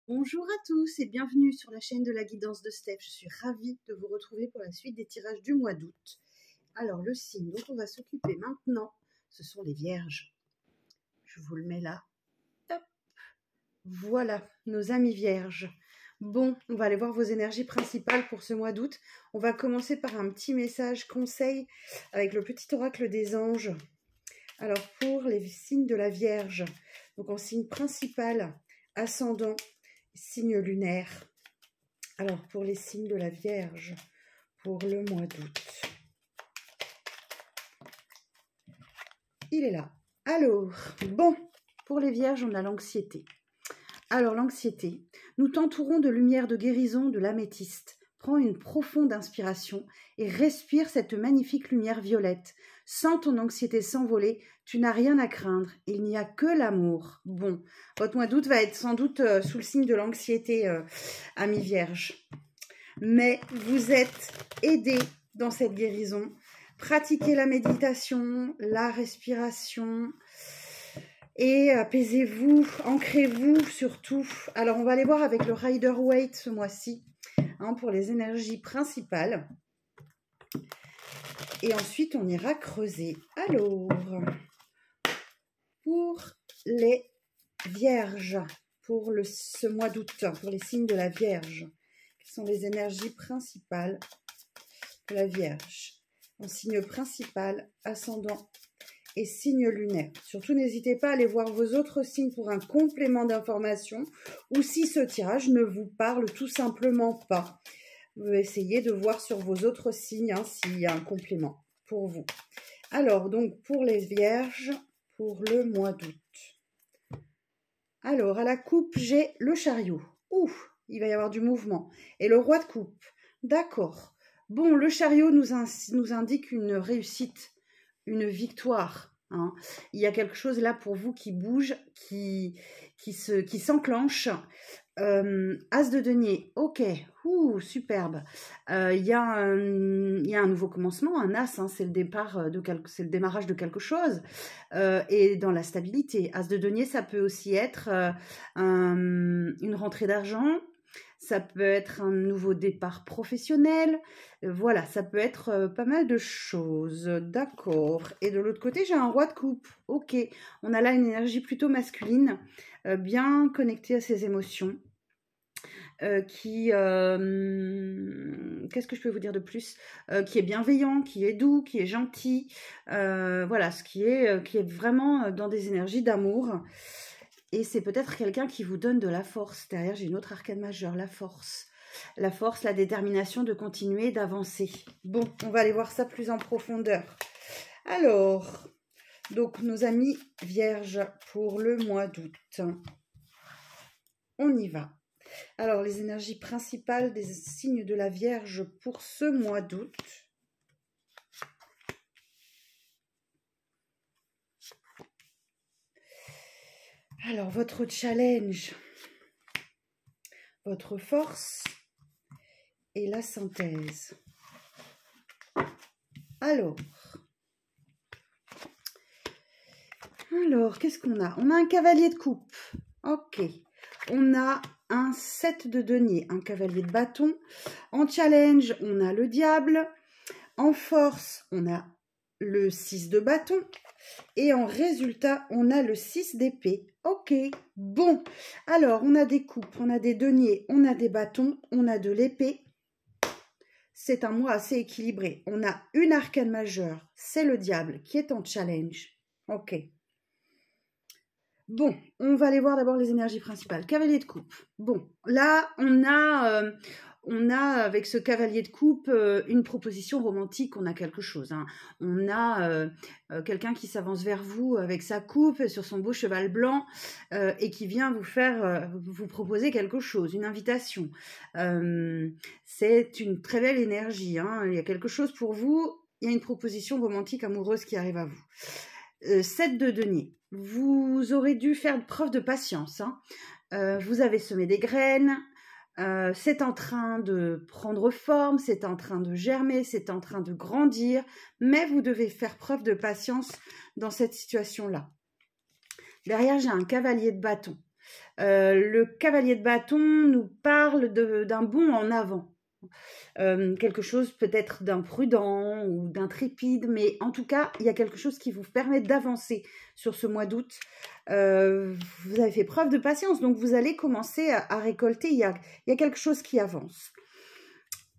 Bonjour à tous et bienvenue sur la chaîne de la guidance de Steph. Je suis ravie de vous retrouver pour la suite des tirages du mois d'août. Alors le signe dont on va s'occuper maintenant, ce sont les vierges. Je vous le mets là. Hop. Voilà, nos amis vierges. Bon, on va aller voir vos énergies principales pour ce mois d'août. On va commencer par un petit message conseil avec le petit oracle des anges. Alors pour les signes de la Vierge, donc en signe principal, ascendant, signe lunaire. Alors, pour les signes de la Vierge, pour le mois d'août. Il est là. Alors, bon, pour les Vierges, on a l'anxiété. Alors, l'anxiété, nous t'entourons de lumière de guérison de l'améthyste. Prends une profonde inspiration et respire cette magnifique lumière violette. Sens ton anxiété s'envoler, tu n'as rien à craindre, il n'y a que l'amour. Bon, votre mois d'août va être sans doute sous le signe de l'anxiété, amis vierges. Mais vous êtes aidés dans cette guérison. Pratiquez la méditation, la respiration et apaisez-vous, ancrez-vous surtout. Alors, on va aller voir avec le Rider-Waite ce mois-ci. Pour les énergies principales. Et ensuite, on ira creuser. Alors, pour les vierges, pour ce mois d'août, pour les signes de la Vierge, quelles sont les énergies principales de la Vierge? En signe principal, ascendant et signe lunaire. Surtout, n'hésitez pas à aller voir vos autres signes pour un complément d'information ou si ce tirage ne vous parle tout simplement pas. Essayez de voir sur vos autres signes s'il y a un complément pour vous. Alors, donc, pour les vierges, pour le mois d'août. Alors, à la coupe, j'ai le chariot. Ouh, il va y avoir du mouvement. Et le roi de coupe. D'accord. Bon, le chariot nous indique une réussite, une victoire. Il y a quelque chose là pour vous qui bouge, qui s'enclenche. As de denier, ok, superbe. Il y a un nouveau commencement, un as, c'est le départ c'est le démarrage de quelque chose, et dans la stabilité. As de denier, ça peut aussi être une rentrée d'argent, ça peut être un nouveau départ professionnel, voilà, ça peut être pas mal de choses, d'accord. Et de l'autre côté, j'ai un roi de coupe, ok. On a là une énergie plutôt masculine, bien connectée à ses émotions, qu'est-ce que je peux vous dire de plus, qui est bienveillant, qui est doux, qui est gentil, voilà, qui est vraiment dans des énergies d'amour. Et c'est peut-être quelqu'un qui vous donne de la force. Derrière, j'ai une autre arcane majeure, la force. La force, la détermination de continuer, d'avancer. Bon, on va aller voir ça plus en profondeur. Alors, donc nos amis vierges pour le mois d'août. On y va. Alors, les énergies principales des signes de la Vierge pour ce mois d'août. Alors, votre challenge, votre force et la synthèse. Alors, qu'est-ce qu'on a? On a un cavalier de coupe. Ok. On a un 7 de denier, un cavalier de bâton. En challenge, on a le diable. En force, on a le 6 de bâton. Et en résultat, on a le 6 d'épée. Ok, bon. Alors, on a des coupes, on a des deniers, on a des bâtons, on a de l'épée. C'est un mois assez équilibré. On a une arcane majeure, c'est le diable qui est en challenge. Ok. Bon, on va aller voir d'abord les énergies principales. Cavalier de coupe. Bon, là, on a avec ce cavalier de coupe une proposition romantique, on a quelque chose. On a quelqu'un qui s'avance vers vous avec sa coupe sur son beau cheval blanc et qui vient vous proposer quelque chose, une invitation. C'est une très belle énergie. Il y a quelque chose pour vous, il y a une proposition romantique amoureuse qui arrive à vous. 7 de denier. Vous aurez dû faire preuve de patience. Vous avez semé des graines. C'est en train de prendre forme, c'est en train de germer, c'est en train de grandir. Mais vous devez faire preuve de patience dans cette situation-là. Derrière, j'ai un cavalier de bâton. Le cavalier de bâton nous parle d'un bond en avant. Quelque chose peut-être d'imprudent ou d'intrépide, mais en tout cas, il y a quelque chose qui vous permet d'avancer sur ce mois d'août. Vous avez fait preuve de patience, donc vous allez commencer à récolter, il y a quelque chose qui avance.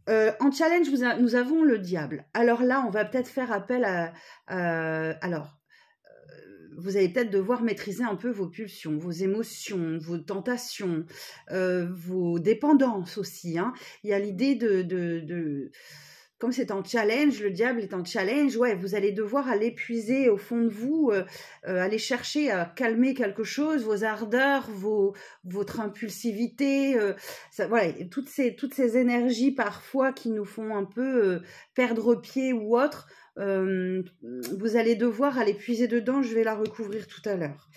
En challenge, nous avons le diable. Alors là, on va peut-être faire appel vous allez peut-être devoir maîtriser un peu vos pulsions, vos émotions, vos tentations, vos dépendances aussi. Hein. Il y a l'idée comme c'est en challenge, le diable est en challenge, ouais, vous allez devoir aller puiser au fond de vous, aller chercher à calmer quelque chose, vos ardeurs, votre impulsivité, voilà, toutes ces énergies parfois qui nous font un peu perdre pied ou autre. Vous allez devoir aller puiser dedans, je vais la recouvrir tout à l'heure.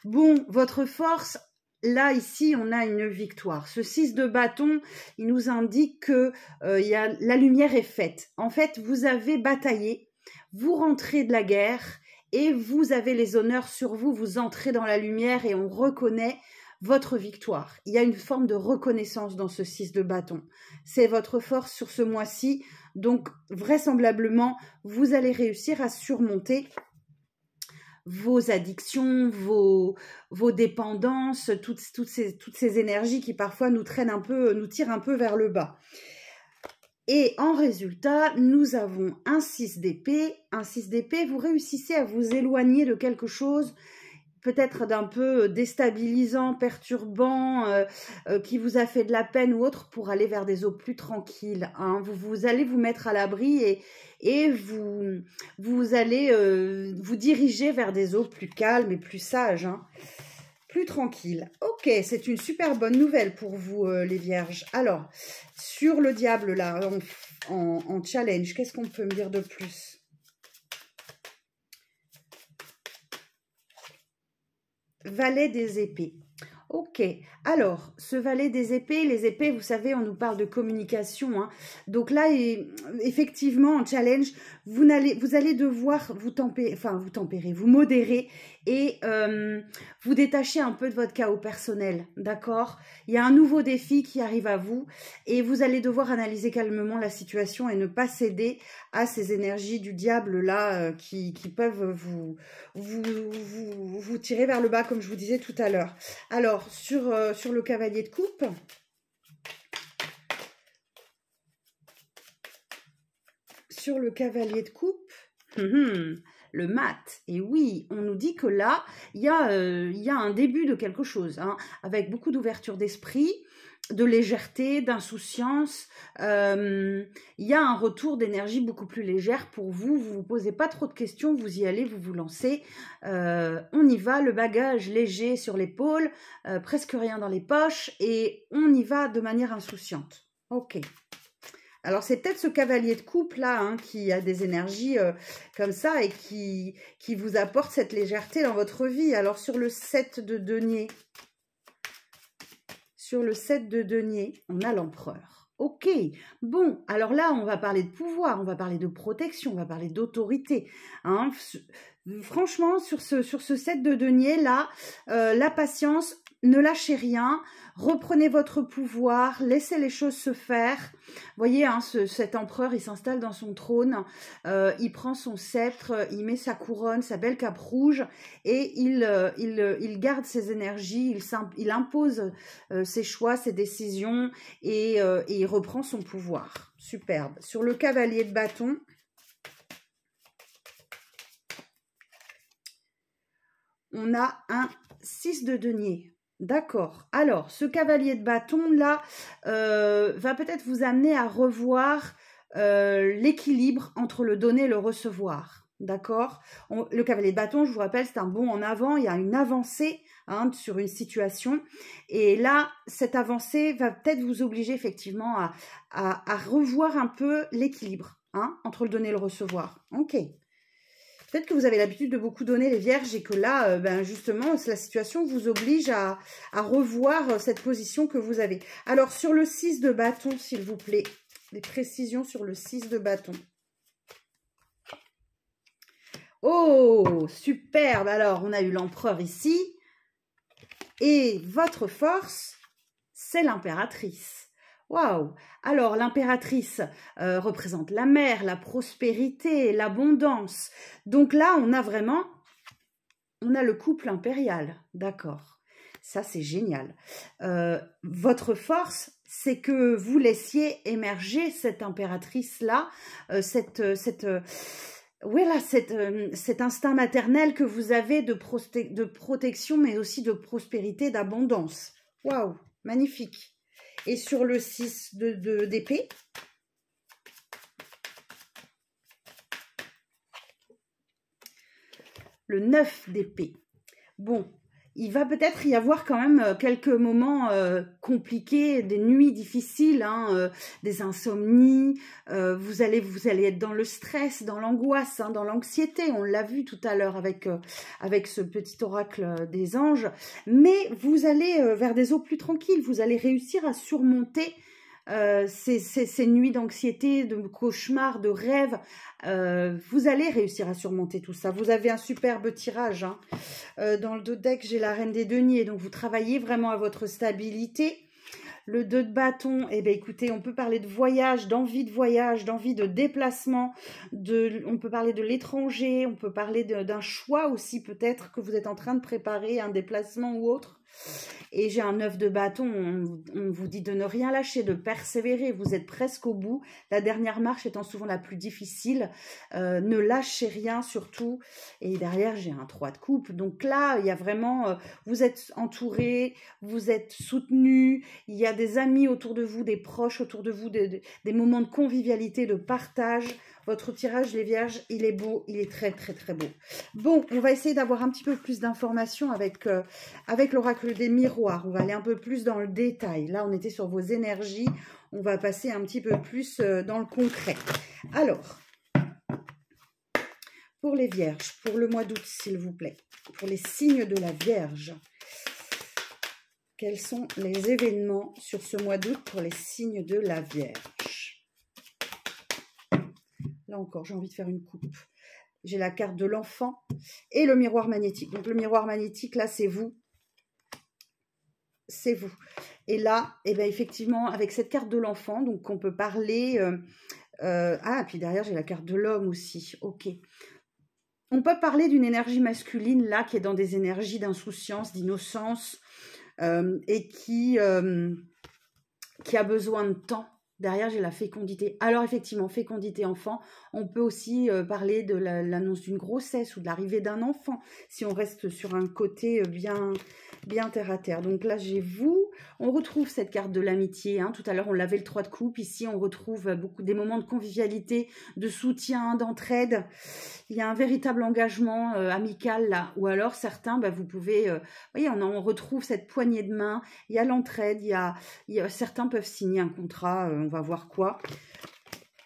Bon, votre force, là, ici, on a une victoire. Ce 6 de bâton, il nous indique que la lumière est faite. En fait, vous avez bataillé, vous rentrez de la guerre et vous avez les honneurs sur vous, vous entrez dans la lumière et on reconnaît votre victoire. Il y a une forme de reconnaissance dans ce 6 de bâton. C'est votre force sur ce mois-ci. Donc, vraisemblablement, vous allez réussir à surmonter vos addictions, vos dépendances, toutes ces énergies qui parfois nous tirent un peu vers le bas. Et en résultat, nous avons un 6 d'épée. Un 6 d'épée, vous réussissez à vous éloigner de quelque chose peut-être d'un peu déstabilisant, perturbant, qui vous a fait de la peine ou autre, pour aller vers des eaux plus tranquilles. Hein. Vous allez vous mettre à l'abri et vous allez vous diriger vers des eaux plus calmes et plus sages, hein, plus tranquilles. Ok, c'est une super bonne nouvelle pour vous, les vierges. Alors, sur le diable, là, en challenge, qu'est-ce qu'on peut me dire de plus ? Valet des épées. Ok, alors, ce valet des épées, les épées, vous savez, on nous parle de communication. Hein. Donc là, effectivement, en challenge, vous allez devoir vous tempérer, vous modérer et vous détacher un peu de votre chaos personnel, d'accord? Il y a un nouveau défi qui arrive à vous et vous allez devoir analyser calmement la situation et ne pas céder à ces énergies du diable là qui peuvent vous tirer vers le bas, comme je vous disais tout à l'heure. Alors, sur le cavalier de coupe, le mat, et oui, on nous dit que là, il y a un début de quelque chose, hein, avec beaucoup d'ouverture d'esprit, de légèreté, d'insouciance. Il y a un retour d'énergie beaucoup plus légère pour vous. Vous ne vous posez pas trop de questions, vous y allez, vous vous lancez. On y va, le bagage léger sur l'épaule, presque rien dans les poches, et on y va de manière insouciante. Ok. Alors, c'est peut-être ce cavalier de coupe là, hein, qui a des énergies comme ça et qui vous apporte cette légèreté dans votre vie. Alors, sur le 7 de denier, on a l'empereur. Ok, bon, alors là, on va parler de pouvoir, on va parler de protection, on va parler d'autorité. Hein. Franchement, sur ce 7 de denier, là, la patience, ne lâchez rien, reprenez votre pouvoir, laissez les choses se faire. Vous voyez, hein, cet empereur, il s'installe dans son trône, il prend son sceptre, il met sa couronne, sa belle cape rouge, et il garde ses énergies, il impose ses choix, ses décisions, et il reprend son pouvoir. Superbe. Sur le cavalier de bâton, on a un 6 de denier. D'accord. Alors, ce cavalier de bâton, là, va peut-être vous amener à revoir l'équilibre entre le donner et le recevoir. D'accord. Le cavalier de bâton, je vous rappelle, c'est un bond en avant. Il y a une avancée, hein, sur une situation. Et là, cette avancée va peut-être vous obliger effectivement à revoir un peu l'équilibre, hein, entre le donner et le recevoir. Ok. Peut-être que vous avez l'habitude de beaucoup donner, les vierges, et que là, justement, la situation vous oblige à revoir cette position que vous avez. Alors, sur le 6 de bâton, s'il vous plaît, des précisions sur le 6 de bâton. Oh, superbe. Alors, on a eu l'empereur ici. Et votre force, c'est l'impératrice. Waouh! Alors, l'impératrice représente la mer, la prospérité, l'abondance. Donc là, on a le couple impérial, d'accord. Ça, c'est génial. Votre force, c'est que vous laissiez émerger cette impératrice-là, cet instinct maternel que vous avez de protection, mais aussi de prospérité, d'abondance. Waouh, magnifique. Et sur le 6 d'épée, le 9 d'épée. Bon, il va peut-être y avoir quand même quelques moments compliqués, des nuits difficiles, hein, des insomnies. Vous allez être dans le stress, dans l'angoisse, hein, dans l'anxiété. On l'a vu tout à l'heure avec ce petit oracle des anges. Mais vous allez vers des eaux plus tranquilles. Vous allez réussir à surmonter ces nuits d'anxiété, de cauchemars, de rêves. Vous allez réussir à surmonter tout ça. Vous avez un superbe tirage, hein. Dans le dos de deck, j'ai la reine des deniers, donc vous travaillez vraiment à votre stabilité. Le 2 de bâton, eh bien écoutez, on peut parler de voyage, d'envie de déplacement, on peut parler de l'étranger, on peut parler d'un choix aussi peut-être que vous êtes en train de préparer, un déplacement ou autre. Et j'ai un 9 de bâton, on vous dit de ne rien lâcher, de persévérer, vous êtes presque au bout, la dernière marche étant souvent la plus difficile, ne lâchez rien surtout, et derrière j'ai un 3 de coupe, donc là il y a vraiment, vous êtes entouré, vous êtes soutenu, il y a des amis autour de vous, des proches autour de vous, des moments de convivialité, de partage. Votre tirage, les vierges, il est beau, il est très très très beau. Bon, on va essayer d'avoir un petit peu plus d'informations avec l'oracle des miroirs. On va aller un peu plus dans le détail. Là, on était sur vos énergies. On va passer un petit peu plus dans le concret. Alors, pour les vierges, pour le mois d'août, s'il vous plaît, pour les signes de la Vierge, quels sont les événements sur ce mois d'août pour les signes de la Vierge? Là encore, j'ai envie de faire une coupe. J'ai la carte de l'enfant et le miroir magnétique. Donc, le miroir magnétique, là, c'est vous. C'est vous. Et là, eh bien, effectivement, avec cette carte de l'enfant, donc on peut parler... puis derrière, j'ai la carte de l'homme aussi. Ok. On peut parler d'une énergie masculine, là, qui est dans des énergies d'insouciance, d'innocence, et qui a besoin de temps. Derrière, j'ai la fécondité. Alors, effectivement, fécondité enfant, on peut aussi parler de l'annonce d'une grossesse ou de l'arrivée d'un enfant, si on reste sur un côté bien terre à terre. Donc là, j'ai vous. On retrouve cette carte de l'amitié. Hein. Tout à l'heure, on l'avait le 3 de coupe. Ici, on retrouve des moments de convivialité, de soutien, d'entraide. Il y a un véritable engagement amical là. Ou alors, certains, vous pouvez... voyez, on retrouve cette poignée de main. Il y a l'entraide. Certains peuvent signer un contrat. On va voir quoi.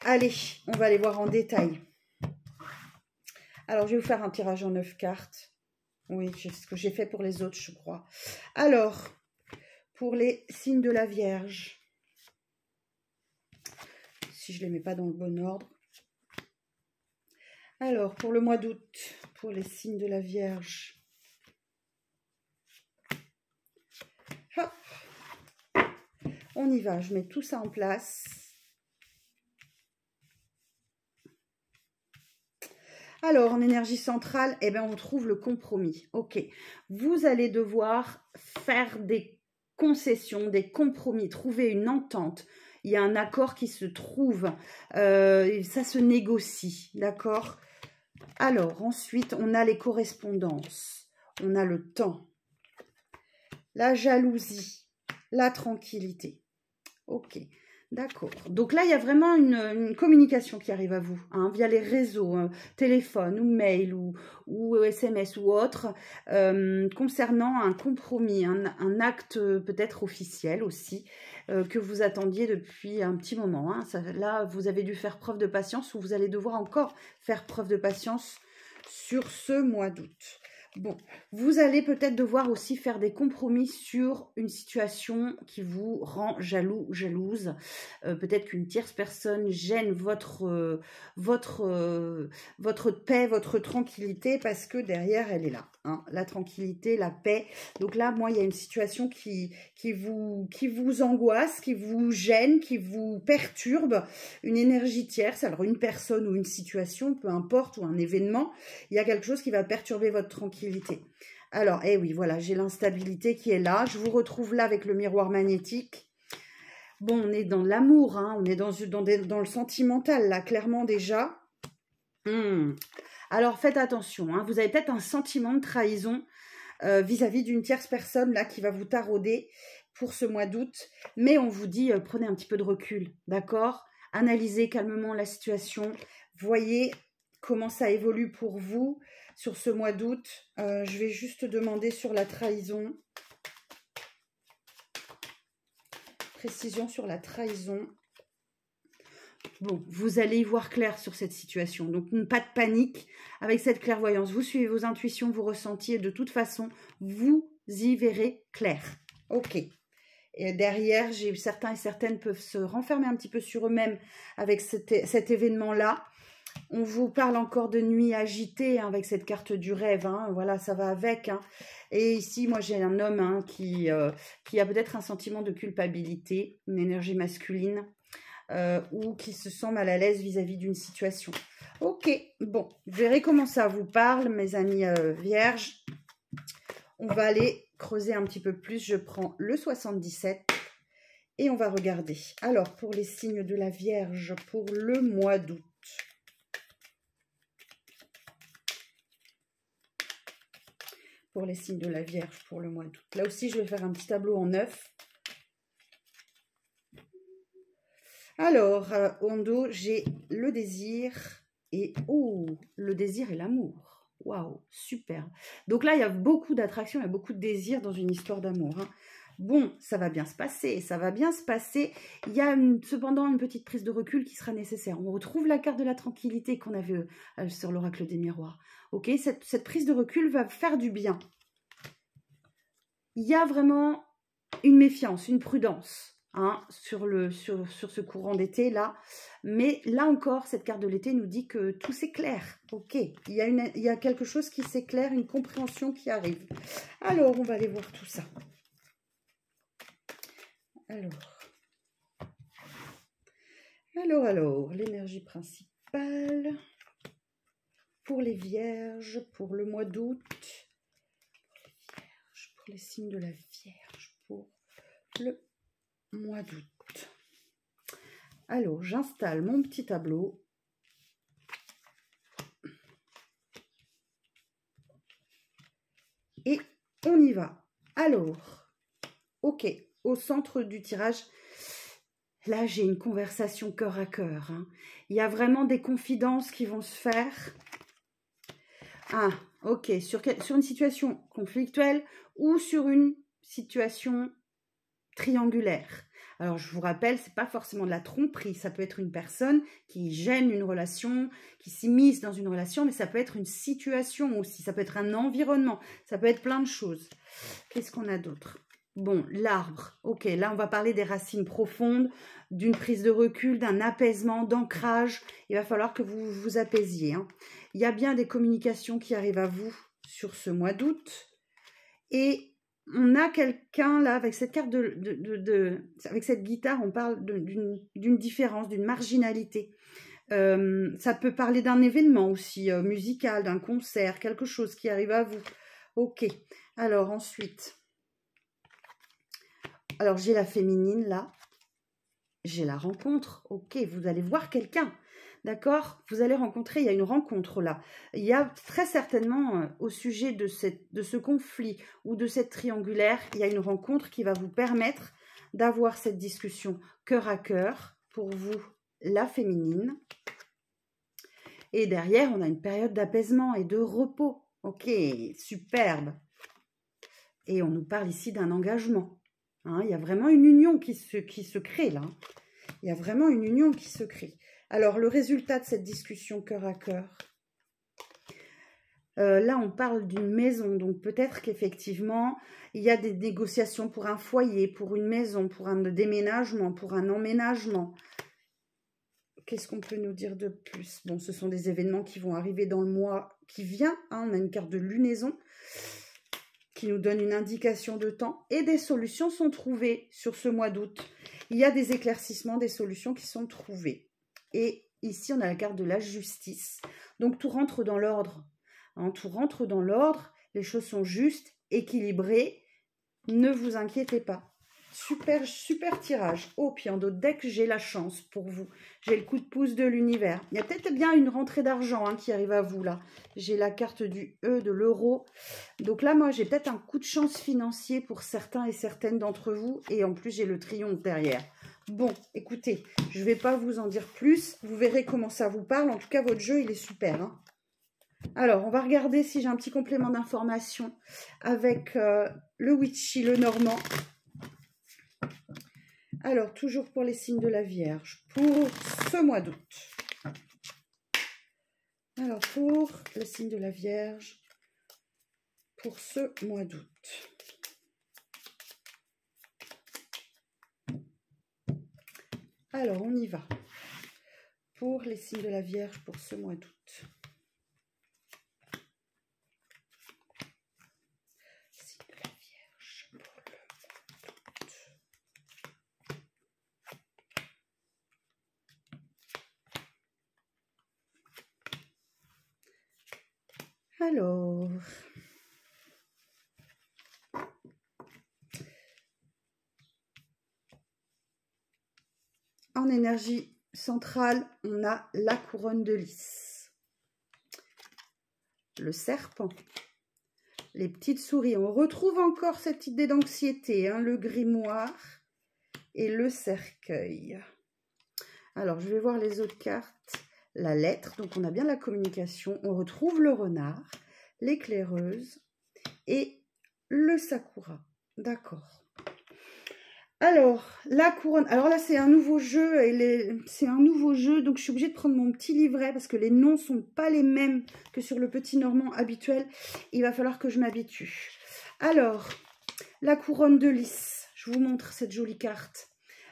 Allez, on va aller voir en détail. Alors, je vais vous faire un tirage en 9 cartes. Oui, c'est ce que j'ai fait pour les autres, je crois. Alors, pour les signes de la Vierge, si je ne les mets pas dans le bon ordre. Alors, pour le mois d'août, pour les signes de la Vierge. Hop. On y va, je mets tout ça en place. Alors, en énergie centrale, eh bien, on trouve le compromis. Ok, vous allez devoir faire des concessions, des compromis, trouver une entente. Il y a un accord qui se trouve, ça se négocie, d'accord? Alors, ensuite, on a les correspondances, on a le temps, la jalousie, la tranquillité. Ok. D'accord. Donc là, il y a vraiment une communication qui arrive à vous, hein, via les réseaux, téléphone ou mail ou SMS ou autre, concernant un compromis, un acte peut-être officiel aussi, que vous attendiez depuis un petit moment. Hein. Là, vous avez dû faire preuve de patience ou vous allez devoir encore faire preuve de patience sur ce mois d'août. Bon, vous allez peut-être devoir aussi faire des compromis sur une situation qui vous rend jaloux, jalouse. Peut-être qu'une tierce personne gêne votre paix, votre tranquillité, parce que derrière, elle est là. Hein, la tranquillité, la paix. Donc là, moi, il y a une situation qui vous angoisse, qui vous gêne, qui vous perturbe. Une énergie tierce, alors une personne ou une situation, peu importe, ou un événement, il y a quelque chose qui va perturber votre tranquillité. Alors, eh oui, voilà, j'ai l'instabilité qui est là. Je vous retrouve là avec le miroir magnétique. Bon, on est dans l'amour, hein, on est dans le sentimental, là, clairement déjà. Alors, faites attention, hein, vous avez peut-être un sentiment de trahison vis-à-vis d'une tierce personne, là, qui va vous tarauder pour ce mois d'août. Mais on vous dit, prenez un petit peu de recul, d'accord? Analysez calmement la situation. Voyez comment ça évolue pour vous sur ce mois d'août. Je vais juste demander sur la trahison. Précision sur la trahison. Bon, vous allez y voir clair sur cette situation. Donc, pas de panique avec cette clairvoyance. Vous suivez vos intuitions, vos ressentis et de toute façon, vous y verrez clair. Ok. Et derrière, certains et certaines peuvent se renfermer un petit peu sur eux-mêmes avec cet événement-là. On vous parle encore de nuit agitée hein, avec cette carte du rêve. Hein, voilà, ça va avec. Hein. Et ici, moi, j'ai un homme hein, qui a peut-être un sentiment de culpabilité, une énergie masculine, ou qui se sent mal à l'aise vis-à-vis d'une situation. Ok, bon, vous verrez comment ça vous parle, mes amis vierges. On va aller creuser un petit peu plus. Je prends le 77 et on va regarder. Alors, pour les signes de la Vierge, pour le mois d'août. Pour les signes de la Vierge pour le mois d'août. Là aussi, je vais faire un petit tableau en 9. Alors, en dos, j'ai le désir et... Oh, le désir et l'amour. Waouh, super. Donc là, il y a beaucoup d'attraction, il y a beaucoup de désir dans une histoire d'amour. Hein. Bon, ça va bien se passer, ça va bien se passer. Il y a cependant une petite prise de recul qui sera nécessaire. On retrouve la carte de la tranquillité qu'on avait sur l'oracle des miroirs. Ok, cette prise de recul va faire du bien. Il y a vraiment une méfiance, une prudence hein, sur ce courant d'été là. Mais là encore, cette carte de l'été nous dit que tout s'éclaire. Ok, il y a quelque chose qui s'éclaire, une compréhension qui arrive. Alors, on va aller voir tout ça. Alors, l'énergie principale pour les vierges, pour le mois d'août, pour les signes de la Vierge, pour le mois d'août. Alors, j'installe mon petit tableau. Et on y va. Alors, ok, au centre du tirage, là, j'ai une conversation cœur à cœur. Hein. Il y a vraiment des confidences qui vont se faire. Ah, ok, sur une situation conflictuelle ou sur une situation triangulaire. Alors, je vous rappelle, c'est pas forcément de la tromperie. Ça peut être une personne qui gêne une relation, qui s'immisce dans une relation, mais ça peut être une situation aussi. Ça peut être un environnement. Ça peut être plein de choses. Qu'est-ce qu'on a d'autre? Bon, l'arbre. Ok, là, on va parler des racines profondes, d'une prise de recul, d'un apaisement, d'ancrage. Il va falloir que vous vous apaisiez. Hein. Il y a bien des communications qui arrivent à vous sur ce mois d'août. Et on a quelqu'un là, avec cette carte avec cette guitare, on parle d'une différence, d'une marginalité. Ça peut parler d'un événement aussi, musical, d'un concert, quelque chose qui arrive à vous. Ok, alors ensuite... Alors, j'ai la féminine, là. J'ai la rencontre. Ok, vous allez voir quelqu'un. D'accord? Vous allez rencontrer, il y a une rencontre, là. Il y a très certainement, au sujet de ce conflit ou de cette triangulaire, il y a une rencontre qui va vous permettre d'avoir cette discussion cœur à cœur pour vous, la féminine. Et derrière, on a une période d'apaisement et de repos. Ok, superbe. Et on nous parle ici d'un engagement. Hein, il y a vraiment une union qui se crée là. Il y a vraiment une union qui se crée. Alors, le résultat de cette discussion cœur à cœur. Là, on parle d'une maison, donc peut-être qu'effectivement, il y a des négociations pour un foyer, pour une maison, pour un déménagement, pour un emménagement. Qu'est-ce qu'on peut nous dire de plus? Bon, ce sont des événements qui vont arriver dans le mois qui vient. Hein, on a une carte de lunaison qui nous donne une indication de temps. Et des solutions sont trouvées sur ce mois d'août. Il y a des éclaircissements, des solutions qui sont trouvées. Et ici, on a la carte de la justice. Donc, tout rentre dans l'ordre. Hein, tout rentre dans l'ordre. Les choses sont justes, équilibrées. Ne vous inquiétez pas. Super, super tirage. Oh, puis en d'autres decks, j'ai la chance pour vous. J'ai le coup de pouce de l'univers. Il y a peut-être bien une rentrée d'argent qui arrive à vous, là. J'ai la carte du E, de l'euro. Donc là, moi, j'ai peut-être un coup de chance financier pour certains et certaines d'entre vous. Et en plus, j'ai le triomphe derrière. Bon, écoutez, je ne vais pas vous en dire plus. Vous verrez comment ça vous parle. En tout cas, votre jeu, il est super. Hein. Alors, on va regarder si j'ai un petit complément d'information avec le Witchy, le Normand. Alors, toujours pour les signes de la Vierge, pour ce mois d'août. Alors, pour le signe de la Vierge, pour ce mois d'août. Alors, on y va. Pour les signes de la Vierge, pour ce mois d'août. Alors, en énergie centrale, on a la couronne de lys, le serpent, les petites souris. On retrouve encore cette idée d'anxiété, hein, le grimoire et le cercueil. Alors, je vais voir les autres cartes. La lettre, donc on a bien la communication. On retrouve le renard, l'éclaireuse et le sakura. D'accord. Alors, la couronne. Alors là, c'est un nouveau jeu. C'est un nouveau jeu, donc je suis obligée de prendre mon petit livret parce que les noms ne sont pas les mêmes que sur le petit normand habituel. Il va falloir que je m'habitue. Alors, la couronne de lys. Je vous montre cette jolie carte.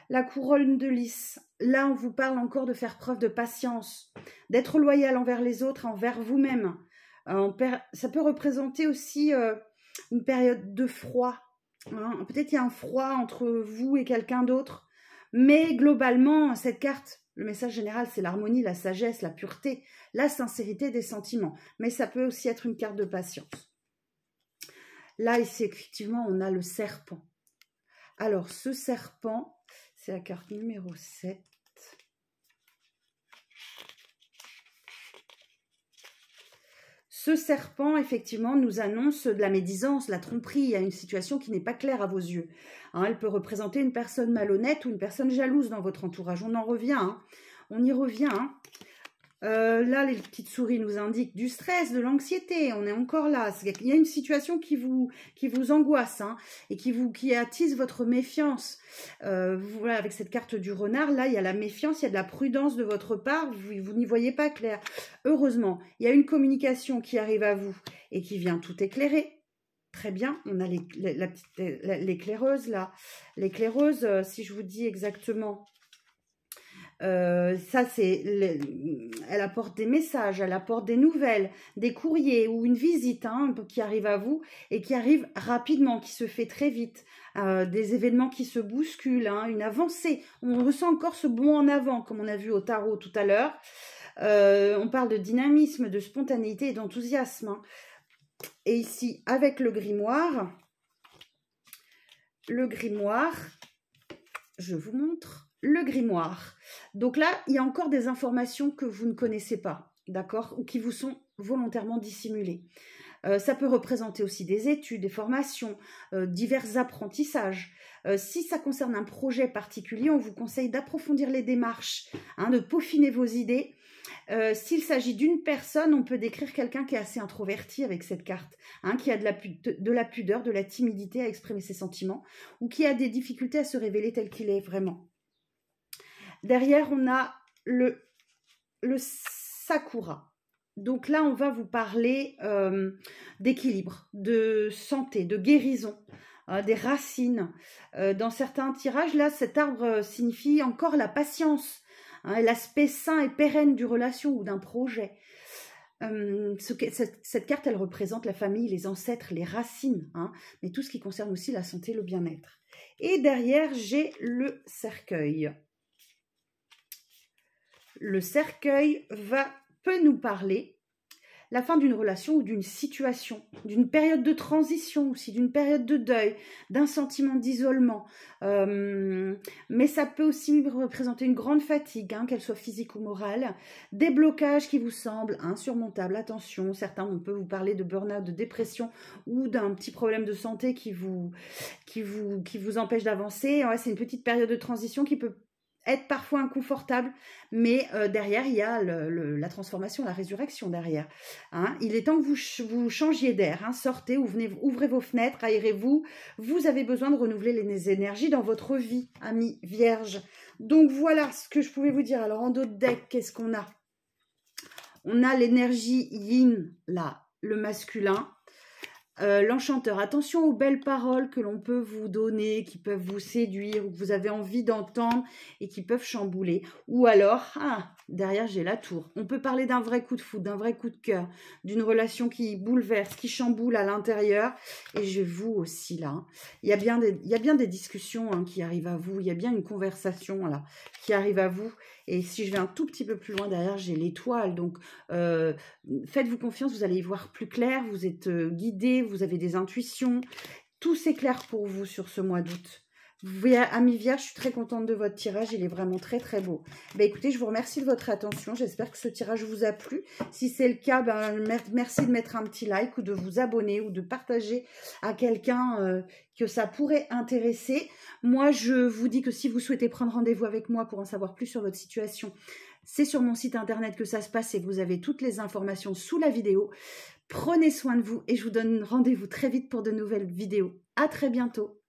La couronne de lys. Là, on vous parle encore de faire preuve de patience, d'être loyal envers les autres, envers vous-même. Ça peut représenter aussi une période de froid. Hein. Peut-être il y a un froid entre vous et quelqu'un d'autre. Mais globalement, cette carte, le message général, c'est l'harmonie, la sagesse, la pureté, la sincérité des sentiments. Mais ça peut aussi être une carte de patience. Là, ici, effectivement, on a le serpent. Alors, ce serpent, c'est la carte numéro 7. Ce serpent, effectivement, nous annonce de la médisance, la tromperie. Il y a une situation qui n'est pas claire à vos yeux. Hein, elle peut représenter une personne malhonnête ou une personne jalouse dans votre entourage. On en revient. Hein. On y revient. Hein. Là, les petites souris nous indiquent du stress, de l'anxiété. On est encore là. Il y a une situation qui vous angoisse hein, et qui attise votre méfiance. Voilà, avec cette carte du renard, là, il y a la méfiance, il y a de la prudence de votre part. Vous n'y voyez pas clair. Heureusement, il y a une communication qui arrive à vous et qui vient tout éclairer. Très bien, on a l'éclaireuse là. L'éclaireuse, si je vous dis exactement... ça c'est, elle apporte des messages, elle apporte des nouvelles, des courriers ou une visite hein, qui arrive à vous et qui arrive rapidement, qui se fait très vite, des événements qui se bousculent, hein, une avancée. On ressent encore ce bond en avant comme on a vu au tarot tout à l'heure. On parle de dynamisme, de spontanéité et d'enthousiasme. Hein. Et ici avec le grimoire, je vous montre. Le grimoire. Donc là, il y a encore des informations que vous ne connaissez pas, d'accord, ou qui vous sont volontairement dissimulées. Ça peut représenter aussi des études, des formations, divers apprentissages. Si ça concerne un projet particulier, on vous conseille d'approfondir les démarches, hein, de peaufiner vos idées. S'il s'agit d'une personne, on peut décrire quelqu'un qui est assez introverti avec cette carte, hein, qui a de la pudeur, de la timidité à exprimer ses sentiments, ou qui a des difficultés à se révéler tel qu'il est vraiment. Derrière, on a le sakura. Donc là, on va vous parler d'équilibre, de santé, de guérison, des racines. Dans certains tirages, là, cet arbre signifie encore la patience, hein, l'aspect sain et pérenne d'une relation ou d'un projet. Cette carte, elle représente la famille, les ancêtres, les racines, hein, mais tout ce qui concerne aussi la santé, le bien-être. Et derrière, j'ai le cercueil. Le cercueil peut nous parler la fin d'une relation ou d'une situation, d'une période de transition aussi, d'une période de deuil, d'un sentiment d'isolement. Mais ça peut aussi représenter une grande fatigue, hein, qu'elle soit physique ou morale, des blocages qui vous semblent insurmontables. Attention, certains, on peut vous parler de burn-out, de dépression ou d'un petit problème de santé qui vous empêche d'avancer. Ouais, c'est une petite période de transition qui peut être parfois inconfortable, mais derrière, il y a la transformation, la résurrection derrière. Hein. Il est temps que vous changiez d'air, hein. Sortez, ouvrez vos fenêtres, aérez-vous. Vous avez besoin de renouveler les énergies dans votre vie, amis vierges. Donc voilà ce que je pouvais vous dire. Alors en dos de deck, qu'est-ce qu'on a? On a l'énergie yin, là, le masculin. L'enchanteur, attention aux belles paroles que l'on peut vous donner, qui peuvent vous séduire, ou que vous avez envie d'entendre et qui peuvent chambouler. Ou alors, derrière j'ai la tour. On peut parler d'un vrai coup de foudre, d'un vrai coup de cœur, d'une relation qui bouleverse, qui chamboule à l'intérieur. Et je vous aussi là. Il y a bien des discussions, hein, qui arrivent à vous. Il y a bien une conversation là, qui arrive à vous. Et si je vais un tout petit peu plus loin, derrière, j'ai l'étoile. Donc, faites-vous confiance, vous allez y voir plus clair. Vous êtes guidé, vous avez des intuitions. Tout s'éclaire pour vous sur ce mois d'août. Amis Vierge, je suis très contente de votre tirage. Il est vraiment très, très beau. Écoutez, je vous remercie de votre attention. J'espère que ce tirage vous a plu. Si c'est le cas, merci de mettre un petit like ou de vous abonner ou de partager à quelqu'un que ça pourrait intéresser. Moi, je vous dis que si vous souhaitez prendre rendez-vous avec moi pour en savoir plus sur votre situation, c'est sur mon site internet que ça se passe et vous avez toutes les informations sous la vidéo. Prenez soin de vous et je vous donne rendez-vous très vite pour de nouvelles vidéos. À très bientôt.